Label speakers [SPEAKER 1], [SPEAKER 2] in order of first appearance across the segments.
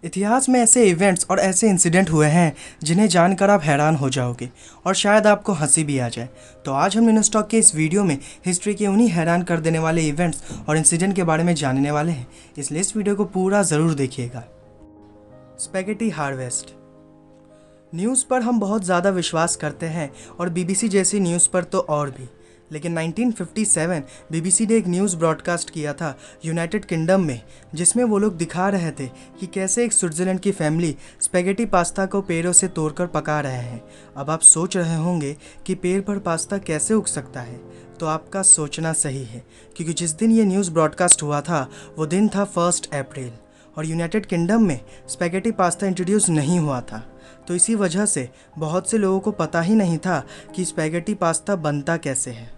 [SPEAKER 1] इतिहास में ऐसे इवेंट्स और ऐसे इंसिडेंट हुए हैं जिन्हें जानकर आप हैरान हो जाओगे और शायद आपको हंसी भी आ जाए। तो आज हम न्यूनॉस्टॉक के इस वीडियो में हिस्ट्री के उन्हीं हैरान कर देने वाले इवेंट्स और इंसिडेंट के बारे में जानने वाले हैं, इसलिए इस वीडियो को पूरा ज़रूर देखिएगा। Spaghetti harvest. न्यूज़ पर हम बहुत ज़्यादा विश्वास करते हैं और बीबीसी जैसी न्यूज़ पर तो और भी, लेकिन 1957 बीबीसी ने एक न्यूज़ ब्रॉडकास्ट किया था यूनाइटेड किंगडम में, जिसमें वो लोग दिखा रहे थे कि कैसे एक स्विट्ज़रलैंड की फैमिली स्पैगेटी पास्ता को पेड़ों से तोड़कर पका रहे हैं। अब आप सोच रहे होंगे कि पेड़ पर पास्ता कैसे उग सकता है, तो आपका सोचना सही है, क्योंकि जिस दिन ये न्यूज़ ब्रॉडकास्ट हुआ था वो दिन था 1 अप्रैल और यूनाइटेड किंगडम में स्पैगेटी पास्ता इंट्रोड्यूस नहीं हुआ था। तो इसी वजह से बहुत से लोगों को पता ही नहीं था कि स्पैगेटी पास्ता बनता कैसे है।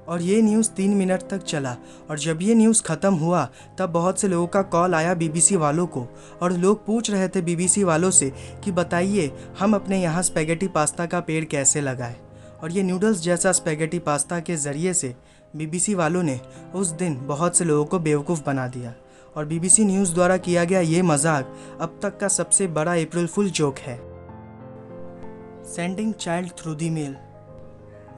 [SPEAKER 1] और ये न्यूज़ 3 मिनट तक चला और जब ये न्यूज़ ख़त्म हुआ तब बहुत से लोगों का कॉल आया बीबीसी वालों को और लोग पूछ रहे थे बीबीसी वालों से कि बताइए हम अपने यहाँ स्पैगेटी पास्ता का पेड़ कैसे लगाएं। और ये नूडल्स जैसा स्पैगेटी पास्ता के ज़रिए से बीबीसी वालों ने उस दिन बहुत से लोगों को बेवकूफ़ बना दिया और बीबीसी न्यूज़ द्वारा किया गया ये मजाक अब तक का सबसे बड़ा अप्रैल फुल जोक है। Sending child through the mail.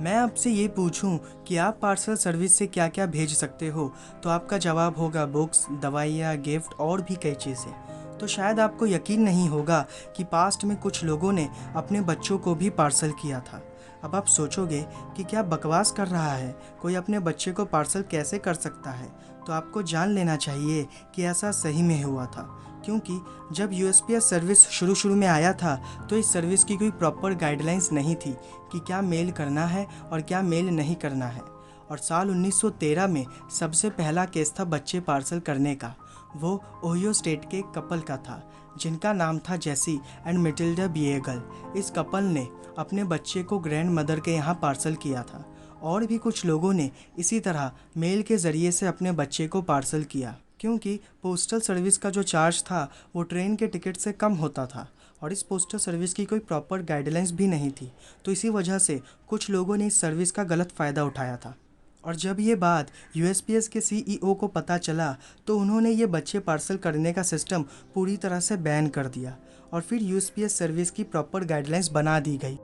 [SPEAKER 1] मैं आपसे ये पूछूं कि आप पार्सल सर्विस से क्या क्या भेज सकते हो, तो आपका जवाब होगा बुक्स, दवाइयाँ, गिफ्ट और भी कई चीज़ें। तो शायद आपको यकीन नहीं होगा कि पास्ट में कुछ लोगों ने अपने बच्चों को भी पार्सल किया था। अब आप सोचोगे कि क्या बकवास कर रहा है, कोई अपने बच्चे को पार्सल कैसे कर सकता है। तो आपको जान लेना चाहिए कि ऐसा सही में हुआ था, क्योंकि जब यूएसपीएस सर्विस शुरू में आया था तो इस सर्विस की कोई प्रॉपर गाइडलाइंस नहीं थी कि क्या मेल करना है और क्या मेल नहीं करना है। और साल 1913 में सबसे पहला केस था बच्चे पार्सल करने का। वो ओहियो स्टेट के एक कपल का था जिनका नाम था जेसी एंड मैटिल्डा बिएगल। इस कपल ने अपने बच्चे को ग्रैंड मदर के यहाँ पार्सल किया था और भी कुछ लोगों ने इसी तरह मेल के ज़रिए से अपने बच्चे को पार्सल किया, क्योंकि पोस्टल सर्विस का जो चार्ज था वो ट्रेन के टिकट से कम होता था और इस पोस्टल सर्विस की कोई प्रॉपर गाइडलाइंस भी नहीं थी। तो इसी वजह से कुछ लोगों ने इस सर्विस का गलत फ़ायदा उठाया था। और जब ये बात यूएसपीएस के सीईओ को पता चला तो उन्होंने ये बच्चे पार्सल करने का सिस्टम पूरी तरह से बैन कर दिया और फिर यूएसपीएस सर्विस की प्रॉपर गाइडलाइंस बना दी गई।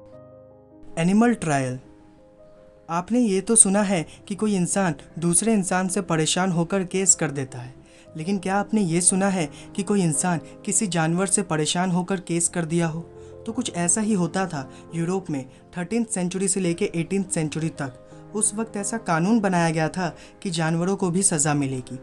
[SPEAKER 1] Animal trial. आपने ये तो सुना है कि कोई इंसान दूसरे इंसान से परेशान होकर केस कर देता है, लेकिन क्या आपने ये सुना है कि कोई इंसान किसी जानवर से परेशान होकर केस कर दिया हो? तो कुछ ऐसा ही होता था यूरोप में 13th सेंचुरी से लेकर 18th सेंचुरी तक। उस वक्त ऐसा कानून बनाया गया था कि जानवरों को भी सज़ा मिलेगी।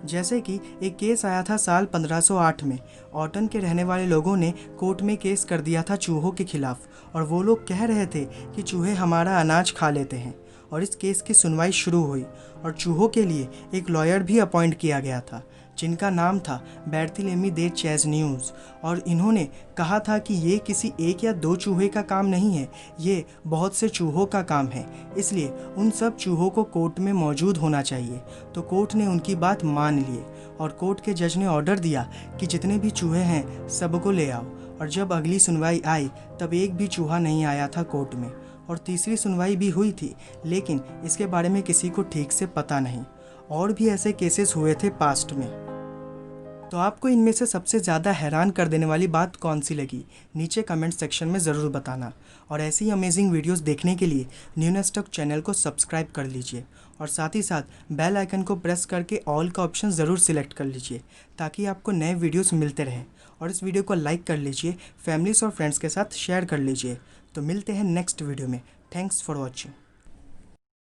[SPEAKER 1] जैसे कि एक केस आया था साल 1508 में। ऑटन के रहने वाले लोगों ने कोर्ट में केस कर दिया था चूहों के खिलाफ और वो लोग कह रहे थे कि चूहे हमारा अनाज खा लेते हैं। और इस केस की सुनवाई शुरू हुई और चूहों के लिए एक लॉयर भी अपॉइंट किया गया था जिनका नाम था बैर्थेलेमी दे चेज़न्यूज़। और इन्होंने कहा था कि ये किसी एक या दो चूहे का काम नहीं है, ये बहुत से चूहों का काम है, इसलिए उन सब चूहों को कोर्ट में मौजूद होना चाहिए। तो कोर्ट ने उनकी बात मान ली और कोर्ट के जज ने ऑर्डर दिया कि जितने भी चूहे हैं सबको ले आओ। और जब अगली सुनवाई आई तब एक भी चूहा नहीं आया था कोर्ट में। और तीसरी सुनवाई भी हुई थी, लेकिन इसके बारे में किसी को ठीक से पता नहीं। और भी ऐसे केसेस हुए थे पास्ट में। तो आपको इनमें से सबसे ज़्यादा हैरान कर देने वाली बात कौन सी लगी, नीचे कमेंट सेक्शन में ज़रूर बताना। और ऐसी अमेजिंग वीडियोस देखने के लिए न्यूनॉस्टॉक चैनल को सब्सक्राइब कर लीजिए और साथ ही साथ बेल आइकन को प्रेस करके ऑल का ऑप्शन ज़रूर सिलेक्ट कर लीजिए ताकि आपको नए वीडियोस मिलते रहें। और इस वीडियो को लाइक कर लीजिए, फैमिलीज और फ्रेंड्स के साथ शेयर कर लीजिए। तो मिलते हैं नेक्स्ट वीडियो में। Thanks for watching.